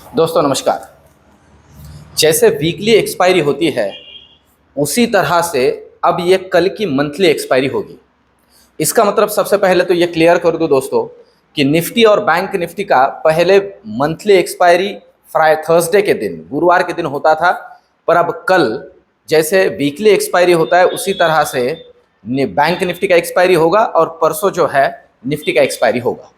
दोस्तों नमस्कार। जैसे वीकली एक्सपायरी होती है उसी तरह से अब ये कल की मंथली एक्सपायरी होगी। इसका मतलब सबसे पहले तो ये क्लियर कर दूं दोस्तों कि निफ्टी और बैंक निफ्टी का पहले मंथली एक्सपायरी थर्सडे के दिन, गुरुवार के दिन होता था, पर अब कल जैसे वीकली एक्सपायरी होता है उसी तरह से बैंक निफ्टी का एक्सपायरी होगा और परसों जो है निफ्टी का एक्सपायरी होगा।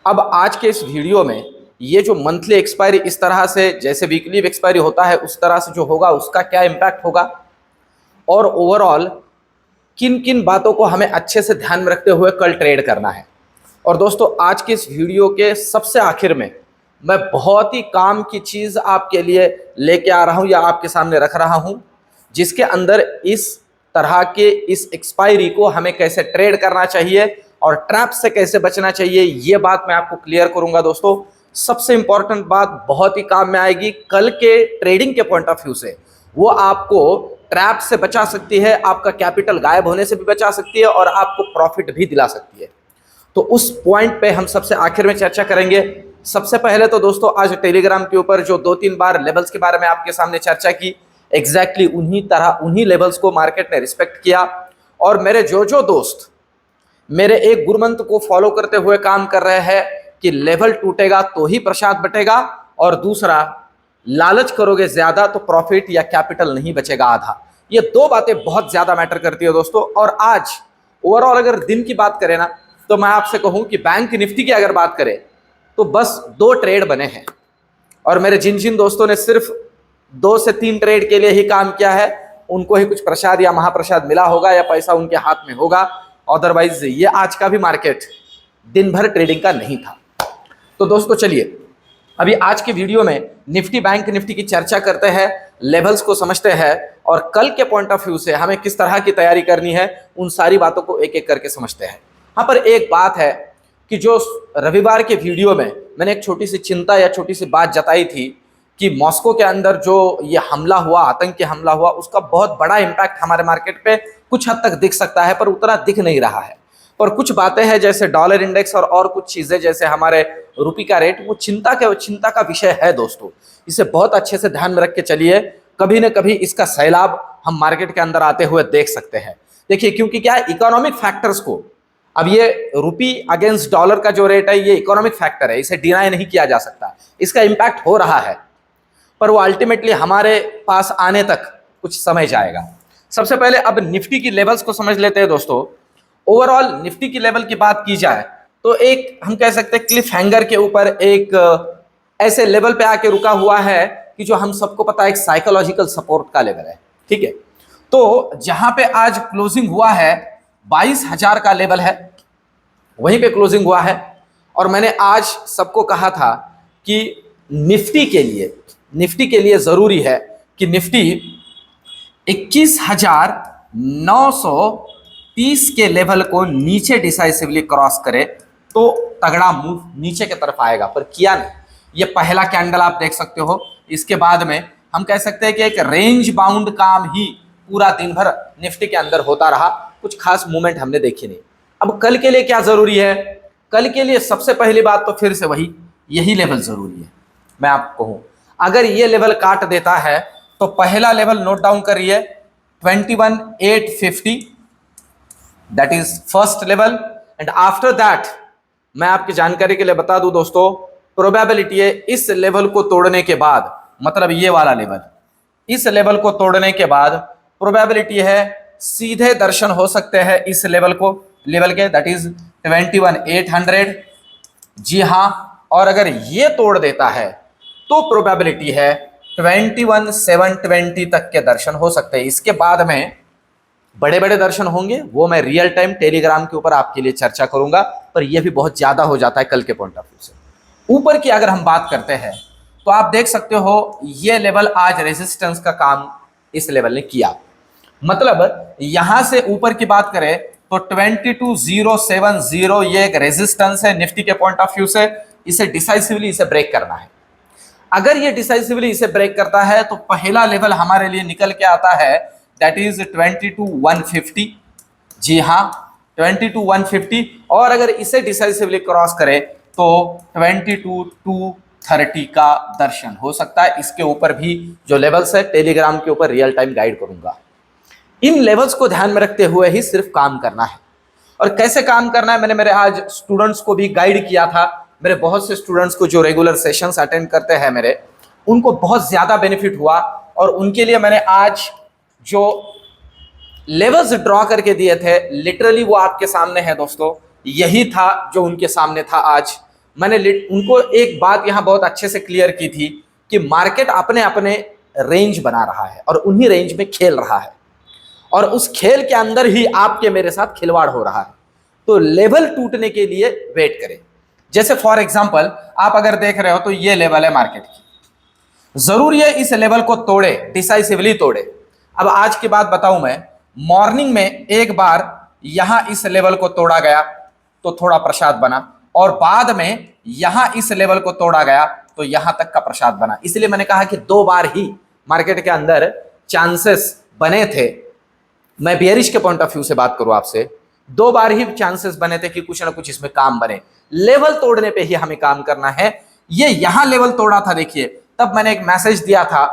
अब आज के इस वीडियो में ये जो मंथली एक्सपायरी इस तरह से जैसे वीकली एक्सपायरी होता है उस तरह से जो होगा उसका क्या इम्पैक्ट होगा और ओवरऑल किन किन बातों को हमें अच्छे से ध्यान में रखते हुए कल ट्रेड करना है। और दोस्तों आज के इस वीडियो के सबसे आखिर में मैं बहुत ही काम की चीज़ आपके लिए लेके आ रहा हूं या आपके सामने रख रहा हूं, जिसके अंदर इस तरह के इस एक्सपायरी को हमें कैसे ट्रेड करना चाहिए और ट्रैप से कैसे बचना चाहिए, ये बात मैं आपको क्लियर करूंगा। दोस्तों सबसे इंपॉर्टेंट बात बहुत ही काम में आएगी कल के ट्रेडिंग के पॉइंट ऑफ व्यू से, वो आपको ट्रैप से बचा सकती है, आपका कैपिटल गायब होने से भी बचा सकती है और आपको प्रॉफिट भी दिला सकती है। तो उस पॉइंट पे हम सबसे आखिर में चर्चा करेंगे। सबसे पहले तो दोस्तों आज टेलीग्राम के ऊपर जो 2-3 बार लेवल्स के बारे में आपके सामने चर्चा की, एग्जैक्टली उन्हीं तरह उन्हीं लेवल्स को मार्केट ने रिस्पेक्ट किया। और मेरे जो दोस्त मेरे एक गुरुमंत्र को फॉलो करते हुए काम कर रहे हैं कि लेवल टूटेगा तो ही प्रसाद बटेगा, और दूसरा लालच करोगे ज्यादा तो प्रॉफिट या कैपिटल नहीं बचेगा आधा। ये दो बातें बहुत ज्यादा मैटर करती है दोस्तों। और आज ओवरऑल अगर दिन की बात करें ना तो मैं आपसे कहूं कि बैंक निफ्टी की अगर बात करें तो बस 2 ट्रेड बने हैं, और मेरे जिन जिन दोस्तों ने सिर्फ 2 से 3 ट्रेड के लिए ही काम किया है उनको ही कुछ प्रसाद या महाप्रसाद मिला होगा या पैसा उनके हाथ में होगा, अदरवाइज ये आज का भी मार्केट दिन भर ट्रेडिंग का नहीं था। तो दोस्तों चलिए अभी आज के वीडियो में निफ्टी बैंक निफ्टी की चर्चा करते हैं, लेवल्स को समझते हैं और कल के पॉइंट ऑफ व्यू से हमें किस तरह की तैयारी करनी है उन सारी बातों को एक एक करके समझते हैं। यहाँ पर एक बात है कि जो रविवार के वीडियो में मैंने एक छोटी सी चिंता या छोटी सी बात जताई थी कि मॉस्को के अंदर जो ये हमला हुआ, आतंकी हमला हुआ, उसका बहुत बड़ा इंपैक्ट हमारे मार्केट पे कुछ हद तक दिख सकता है पर उतना दिख नहीं रहा है। और कुछ बातें हैं जैसे डॉलर इंडेक्स और कुछ चीजें जैसे हमारे रुपये का रेट, वो चिंता का विषय है दोस्तों। इसे बहुत अच्छे से ध्यान में रख के चलिए, कभी न कभी इसका सैलाब हम मार्केट के अंदर आते हुए देख सकते हैं। देखिए क्योंकि क्या है, इकोनॉमिक फैक्टर्स को, अब ये रुपी अगेंस्ट डॉलर का जो रेट है ये इकोनॉमिक फैक्टर है, इसे डिनाई नहीं किया जा सकता। इसका इंपैक्ट हो रहा है पर वो अल्टीमेटली हमारे पास आने तक कुछ समय जाएगा। सबसे पहले अब निफ्टी की लेवल्स को समझ लेते हैं दोस्तों। ओवरऑल निफ्टी की लेवल की बात की जाए तो एक हम कह सकते हैं क्लिफ हैंगर के ऊपर एक ऐसे लेवल पे आके रुका हुआ है कि जो हम सबको पता है एक साइकोलॉजिकल सपोर्ट का लेवल है, ठीक है। तो जहां पे आज क्लोजिंग हुआ है 22,000 का लेवल है, वहीं पे क्लोजिंग हुआ है। और मैंने आज सबको कहा था कि निफ्टी के लिए जरूरी है कि निफ्टी 21,930 के लेवल को नीचे डिसाइसिवली क्रॉस करे तो तगड़ा मूव नीचे की तरफ आएगा, पर किया नहीं। ये पहला कैंडल आप देख सकते हो, इसके बाद में हम कह सकते हैं कि एक रेंज बाउंड काम ही पूरा दिन भर निफ्टी के अंदर होता रहा, कुछ खास मूवमेंट हमने देखी नहीं। अब कल के लिए क्या जरूरी है? कल के लिए सबसे पहली बात तो फिर से यही लेवल जरूरी है। मैं आपको कहूं अगर ये लेवल काट देता है तो पहला लेवल नोट डाउन करिए 21,850, that is first level. And after that मैं आपकी जानकारी के लिए बता दूं दोस्तों, प्रोबेबिलिटी है इस लेवल को तोड़ने के बाद, मतलब ये वाला लेवल, इस लेवल को तोड़ने के बाद प्रोबेबिलिटी है सीधे दर्शन हो सकते हैं इस लेवल के, दैट इज 21,800। जी हां, और अगर ये तोड़ देता है तो प्रोबेबिलिटी है 21,720 तक के दर्शन हो सकते हैं। इसके बाद में बड़े बड़े दर्शन होंगे, वो मैं रियल टाइम टेलीग्राम के ऊपर आपके लिए चर्चा करूंगा, पर यह भी बहुत ज्यादा हो जाता है कल के पॉइंट ऑफ व्यू से। ऊपर की अगर हम बात करते हैं तो आप देख सकते हो ये लेवल आज रेजिस्टेंस का काम इस लेवल ने किया। मतलब यहां से ऊपर की बात करें तो 22,070 ये एक रेजिस्टेंस है निफ्टी के पॉइंट ऑफ व्यू से, इसे डिसाइसिवली इसे ब्रेक करना है। अगर ये डिसाइसिवली इसे ब्रेक करता है तो पहला लेवल हमारे लिए निकल के आता है, दैट इज 22,150। जी हाँ, 22,150। और अगर इसे डिसाइसिवली क्रॉस करे तो 22,230 30 का दर्शन हो सकता है। इसके ऊपर भी जो लेवल्स है टेलीग्राम के ऊपर रियल टाइम गाइड करूंगा। इन लेवल्स को ध्यान में रखते हुए ही सिर्फ काम करना है। और कैसे काम करना है मैंने मेरे आज स्टूडेंट्स को भी गाइड किया था। मेरे बहुत से स्टूडेंट्स को जो रेगुलर सेशंस अटेंड करते हैं मेरे, उनको बहुत ज़्यादा बेनिफिट हुआ। और उनके लिए मैंने आज जो लेवल्स ड्रॉ करके दिए थे, लिटरली वो आपके सामने है दोस्तों। यही था जो उनके सामने था आज। मैंने उनको एक बात यहाँ बहुत अच्छे से क्लियर की थी कि मार्केट अपने अपने रेंज बना रहा है और उन्हीं रेंज में खेल रहा है, और उस खेल के अंदर ही आपके मेरे साथ खिलवाड़ हो रहा है। तो लेवल टूटने के लिए वेट करें। जैसे फॉर एग्जांपल आप अगर देख रहे हो तो ये लेवल है मार्केट की, जरूरी है इस लेवल को तोड़े, डिसाइसिवली तोड़े। अब आज की बात बताऊं मैं, मॉर्निंग में एक बार यहां इस लेवल को तोड़ा गया तो थोड़ा प्रसाद बना, और बाद में यहां इस लेवल को तोड़ा गया तो यहां तक का प्रसाद बना। इसलिए मैंने कहा कि 2 बार ही मार्केट के अंदर चांसेस बने थे। मैं बियरिश के पॉइंट ऑफ व्यू से बात करूं आपसे, 2 बार ही चांसेस बने थे कि कुछ ना कुछ इसमें काम बने। लेवल तोड़ने पे ही हमें काम करना है। ये यहां लेवल तोड़ा था, देखिए, तब मैंने एक मैसेज दिया था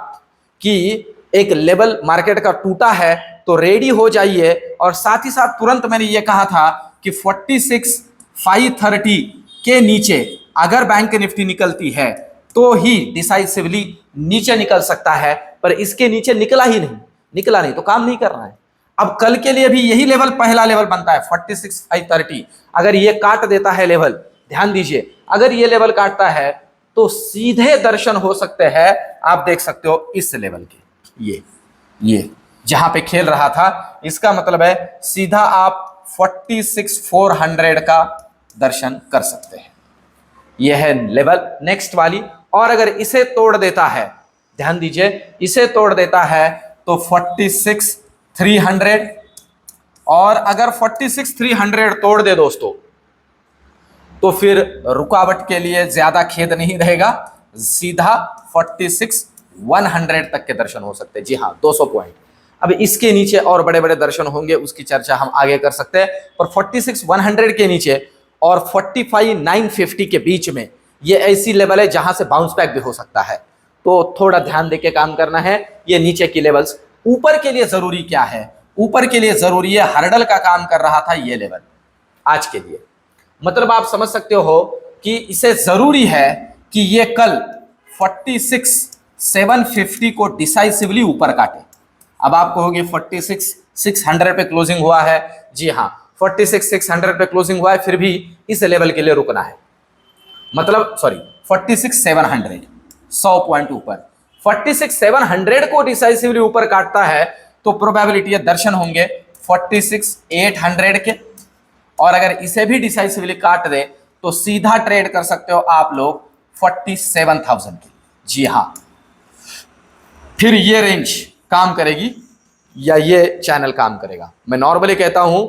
कि एक लेवल मार्केट का टूटा है तो रेडी हो जाइए, और साथ ही साथ तुरंत मैंने ये कहा था कि 46,530 के नीचे अगर बैंक निफ्टी निकलती है तो ही डिसाइसिवली नीचे निकल सकता है, पर इसके नीचे निकला नहीं तो काम नहीं कर रहा है। अब कल के लिए भी यही लेवल पहला लेवल बनता है 46,530। अगर ये काट देता है लेवल, ध्यान दीजिए, अगर ये लेवल काटता है तो सीधे दर्शन हो सकते हैं। आप देख सकते हो इस लेवल के, ये जहां पे खेल रहा था, इसका मतलब है सीधा आप 46,400 का दर्शन कर सकते हैं। यह है लेवल नेक्स्ट वाली। और अगर इसे तोड़ देता है, ध्यान दीजिए, इसे तोड़ देता है तो 46,300, और अगर 46,300 तोड़ दे दोस्तों तो फिर रुकावट के लिए ज्यादा खेद नहीं रहेगा, सीधा 46,100 तक के दर्शन हो सकते हैं। जी हाँ, 200 पॉइंट। अब इसके नीचे और बड़े बड़े दर्शन होंगे, उसकी चर्चा हम आगे कर सकते हैं। पर 46,100 के नीचे और 45,950 के बीच में ये ऐसी लेवल है जहां से बाउंस बैक भी हो सकता है। तो थोड़ा ध्यान देके काम करना है। ये नीचे की लेवल्स, ऊपर के लिए जरूरी क्या है? ऊपर के लिए जरूरी है, हर्डल का काम कर रहा था ये लेवल आज के लिए। मतलब आप समझ सकते हो कि इसे जरूरी है कि ये कल 46,750 को डिसाइसिवली ऊपर काटे। अब आप कहोगे 46,600 पे क्लोजिंग हुआ है। जी हाँ, 46,600 पे क्लोजिंग हुआ है, फिर भी इस लेवल के लिए रुकना है। मतलब सॉरी, 46,700, 100 पॉइंट ऊपर। 46,700 को डिसाइसिवली ऊपर काटता है तो प्रोबेबिलिटी है दर्शन होंगे 46,800 के, और अगर इसे भी डिसाइसिवली काट दे तो सीधा ट्रेड कर सकते हो आप लोग 47,000 की। जी हाँ, फिर ये रेंज काम करेगी या ये चैनल काम करेगा। मैं नॉर्मली कहता हूं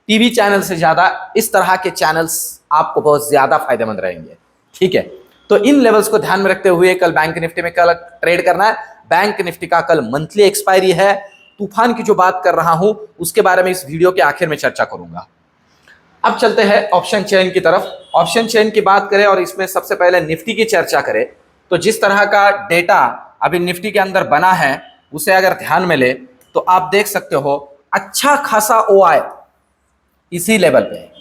टीवी चैनल से ज्यादा इस तरह के चैनल्स आपको बहुत ज्यादा फायदेमंद रहेंगे। ठीक है, तो इन लेवल्स को ध्यान में रखते हुए कल बैंक निफ्टी में कल ट्रेड करना है। बैंक निफ्टी का कल मंथली एक्सपायरी है। तूफान की जो बात कर रहा हूं उसके बारे में इस वीडियो के आखिर में चर्चा करूंगा। अब चलते हैं ऑप्शन चेन की तरफ। ऑप्शन चेन की बात करें और इसमें सबसे पहले निफ्टी की चर्चा करें तो जिस तरह का डेटा अभी निफ्टी के अंदर बना है उसे अगर ध्यान में ले तो आप देख सकते हो अच्छा खासा ओआई इसी लेवल पे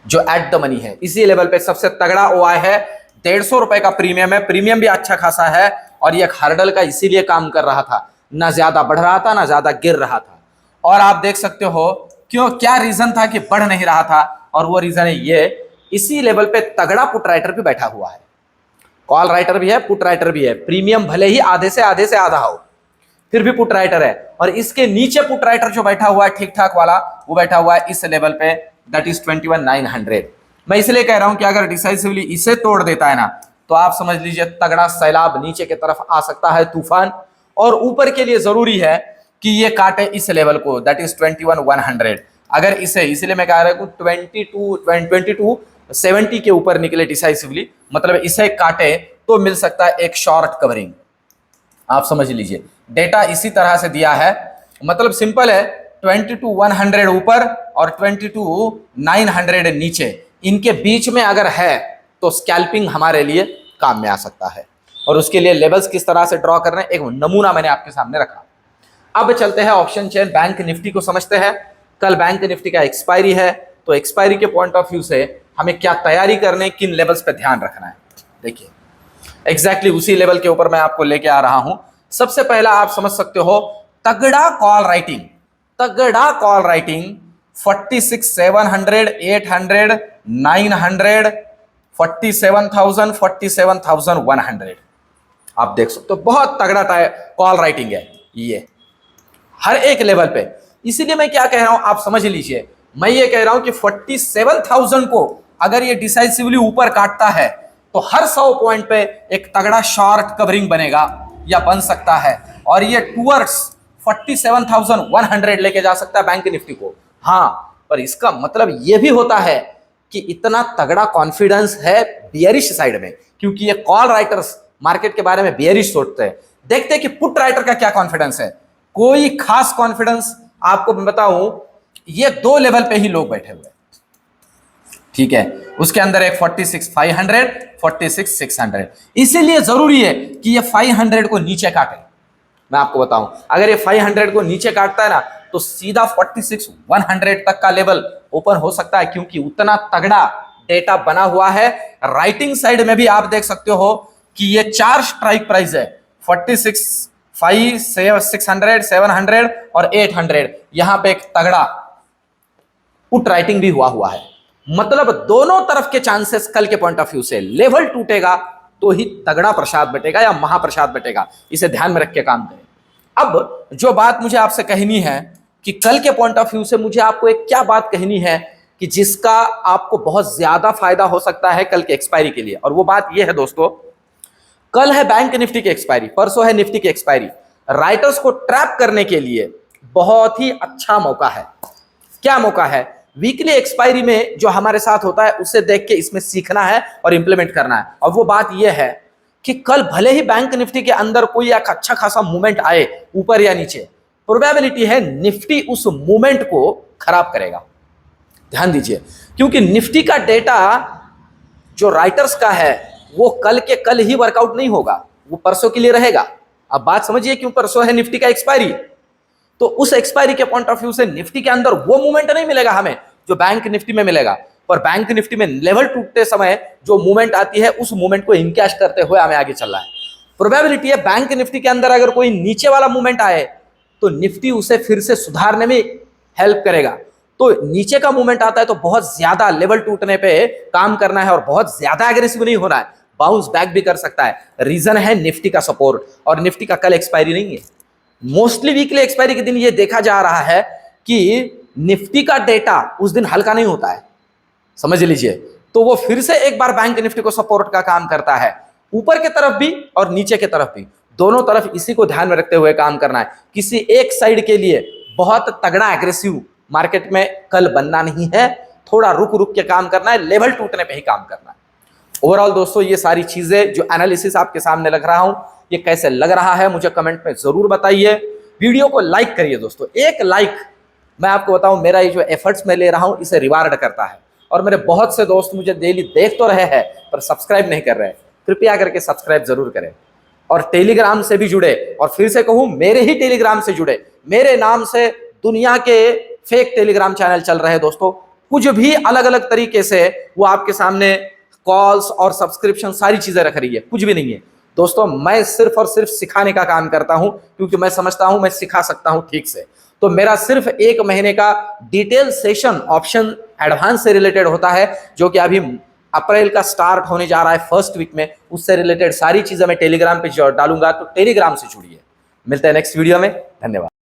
जो एट द मनी है, इसी लेवल पे सबसे तगड़ा ओआई है। 150 रुपए का प्रीमियम है, प्रीमियम भी अच्छा खासा है, और ये हर्डल का इसीलिए काम कर रहा था, ना ज्यादा बढ़ रहा था ना ज्यादा गिर रहा था। और आप देख सकते हो क्यों, क्या रीजन था कि बढ़ नहीं रहा था, और वो रीजन है ये, इसी लेवल पे तगड़ा पुट राइटर भी बैठा हुआ है। कॉल राइटर भी है, पुट राइटर भी है। प्रीमियम भले ही आधे से आधा हो, फिर भी पुट राइटर है। और इसके नीचे पुट राइटर जो बैठा हुआ है ठीक ठाक वाला, वो बैठा हुआ है इस लेवल पे, दैट इज 21,900। मैं इसलिए कह रहा हूं कि अगर डिसाइसिवली इसे तोड़ देता है ना तो आप समझ लीजिए तगड़ा सैलाब नीचे की तरफ आ सकता है, तूफान। और ऊपर के लिए जरूरी है कि ये काटे इस लेवल को, दैट इज 21,100। अगर इसे, इसलिए मैं कह रहा हूं 22,70 के ऊपर निकले डिसाइसिवली, मतलब इसे काटे तो मिल सकता है एक शॉर्ट कवरिंग। आप समझ लीजिए डेटा इसी तरह से दिया है, मतलब सिंपल है, 22,100 ऊपर और 22,900 नीचे, इनके बीच में अगर है तो स्कैल्पिंग हमारे लिए काम में आ सकता है। और उसके लिए लेवल्स किस तरह से ड्रॉ करना है एक नमूना मैंने आपके सामने रखा। अब चलते हैं ऑप्शन चेन बैंक निफ्टी को समझते हैं। कल बैंक निफ्टी का एक्सपायरी है, तो एक्सपायरी के पॉइंट ऑफ व्यू से हमें क्या तैयारी करने, किन लेवल्स पे ध्यान रखना है। देखिए एग्जैक्टली उसी लेवल के ऊपर मैं आपको लेके आ रहा हूं। सबसे पहला आप समझ सकते हो तगड़ा कॉल राइटिंग, तगड़ा कॉल राइटिंग 46,700, 800, 900, 47,000, 47,100 आप देख सकते हो, बहुत तगड़ा कॉल राइटिंग है ये हर एक लेवल पे। इसीलिए मैं क्या कह रहा हूं आप समझ लीजिए, मैं ये कह रहा हूं कि 47,000 को अगर ये डिसाइसिवली ऊपर काटता है तो हर 100 पॉइंट पे एक तगड़ा शॉर्ट कवरिंग बनेगा या बन सकता है, और ये टूवर्ड्स 47,100 लेके जा सकता है बैंक निफ्टी को। हाँ, पर इसका मतलब ये भी होता है कि इतना तगड़ा कॉन्फिडेंस है बियरिश साइड में, क्योंकि ये कॉल राइटर्स मार्केट के बारे में बियरिश सोचते हैं। देखते हैं कि पुट राइटर का क्या कॉन्फिडेंस है। कोई खास कॉन्फिडेंस आपको मैं बताऊं, ये 2 लेवल पे ही लोग बैठे हुए, ठीक है। उसके अंदर एक 46,500, 46,600, इसीलिए जरूरी है कि ये 500 को नीचे काटे। मैं आपको बताऊं, अगर ये 500 को नीचे काटता है ना तो सीधा 46,100 तक का लेवल ओपन हो सकता है, क्योंकि उतना तगड़ा डेटा बना हुआ है। राइटिंग साइड में भी आप देख सकते हो कि ये 4 स्ट्राइक प्राइस है, 46,500, 600, 700 और 800। यहां पे एक तगड़ा पुट राइटिंग भी हुआ है। मतलब दोनों तरफ के चांसेस कल के पॉइंट ऑफ व्यू से, लेवल टूटेगा तो ही तगड़ा प्रसाद बटेगा या महाप्रसाद बटेगा। इसे ध्यान में रख के काम करें। अब जो बात मुझे आपसे कहनी है कि कल के पॉइंट ऑफ व्यू से मुझे आपको एक क्या बात कहनी है कि जिसका आपको बहुत ज्यादा फायदा हो सकता है कल के एक्सपायरी के लिए, और वो बात ये है दोस्तों, कल है बैंक निफ्टी की एक्सपायरी, परसों है निफ्टी की एक्सपायरी। राइटर्स को ट्रैप करने के लिए बहुत ही अच्छा मौका है। क्या मौका है? वीकली एक्सपायरी में जो हमारे साथ होता है उससे देख के इसमें सीखना है और इंप्लीमेंट करना है। और वो बात यह है कि कल भले ही बैंक निफ्टी के अंदर कोई एक अच्छा खासा मूवमेंट आए ऊपर या नीचे, प्रोबेबिलिटी है निफ्टी उस मूवमेंट को खराब करेगा। ध्यान दीजिए, क्योंकि निफ्टी का डेटा जो राइटर्स का है वो कल के कल ही वर्कआउट नहीं होगा, वो परसों के लिए रहेगा। अब बात समझिए क्यों परसों है निफ्टी का एक्सपायरी। तो उस एक्सपायरी के पॉइंट ऑफ व्यू से निफ्टी के अंदर वो मूवमेंट नहीं मिलेगा हमें जो बैंक निफ्टी में मिलेगा, पर बैंक निफ्टी में लेवल टूटते समय जो मूवमेंट आती है उस मूवमेंट को इनकैश करते हुए हमें आगे चलना है। प्रोबेबिलिटी है बैंक निफ्टी के अंदर अगर कोई नीचे वाला मूवमेंट आए तो निफ्टी उसे फिर से सुधारने में हेल्प करेगा। तो नीचे का मूवमेंट आता है तो बहुत ज्यादा लेवल टूटने पे काम करना है और बहुत ज्यादा एग्रेसिव नहीं होना है, बाउंस बैक भी कर सकता है। रीजन है निफ्टी का सपोर्ट, और निफ्टी का कल एक्सपायरी नहीं है। मोस्टली वीकली एक्सपायरी के दिन ये देखा जा रहा है कि निफ्टी का डेटा उस दिन हल्का नहीं होता है, समझ लीजिए। तो वो फिर से एक बार बैंक निफ्टी को सपोर्ट का काम करता है, ऊपर के तरफ भी और नीचे के तरफ भी, दोनों तरफ इसी को ध्यान में रखते हुए काम करना है। किसी एक साइड के लिए बहुत तगड़ा एग्रेसिव मार्केट में कल बनना नहीं है, थोड़ा रुक रुक के काम करना है, लेवल टूटने पे ही काम करना है। ओवरऑल दोस्तों ये सारी चीजें जो एनालिसिस आपके सामने लग रहा हूं, ये कैसे लग रहा है मुझे कमेंट में जरूर बताइए। वीडियो को लाइक करिए दोस्तों, एक लाइक मैं आपको बताऊं मेरा ये जो एफर्ट्स मैं ले रहा हूं इसे रिवार्ड करता है। और मेरे बहुत से दोस्त मुझे डेली देख तो रहे हैं पर सब्सक्राइब नहीं कर रहे, कृपया करके सब्सक्राइब जरूर करें और टेलीग्राम से भी जुड़े। और फिर से कहूं, मेरे ही टेलीग्राम से जुड़े, मेरे नाम से दुनिया के फेक टेलीग्राम चैनल चल रहे हैं दोस्तों, कुछ भी अलग अलग तरीके से वो आपके सामने कॉल्स और सब्सक्रिप्शन सारी चीजें रख रही है, कुछ भी नहीं है दोस्तों। मैं सिर्फ और सिर्फ सिखाने का काम करता हूं, क्योंकि मैं समझता हूं मैं सिखा सकता हूं ठीक से। तो मेरा सिर्फ 1 महीने का डिटेल सेशन ऑप्शन एडवांस से रिलेटेड होता है, जो कि अभी अप्रैल का स्टार्ट होने जा रहा है फर्स्ट वीक में। उससे रिलेटेड सारी चीजें मैं टेलीग्राम पे डालूंगा, तो टेलीग्राम से जुड़िए। मिलते हैं नेक्स्ट वीडियो में, धन्यवाद।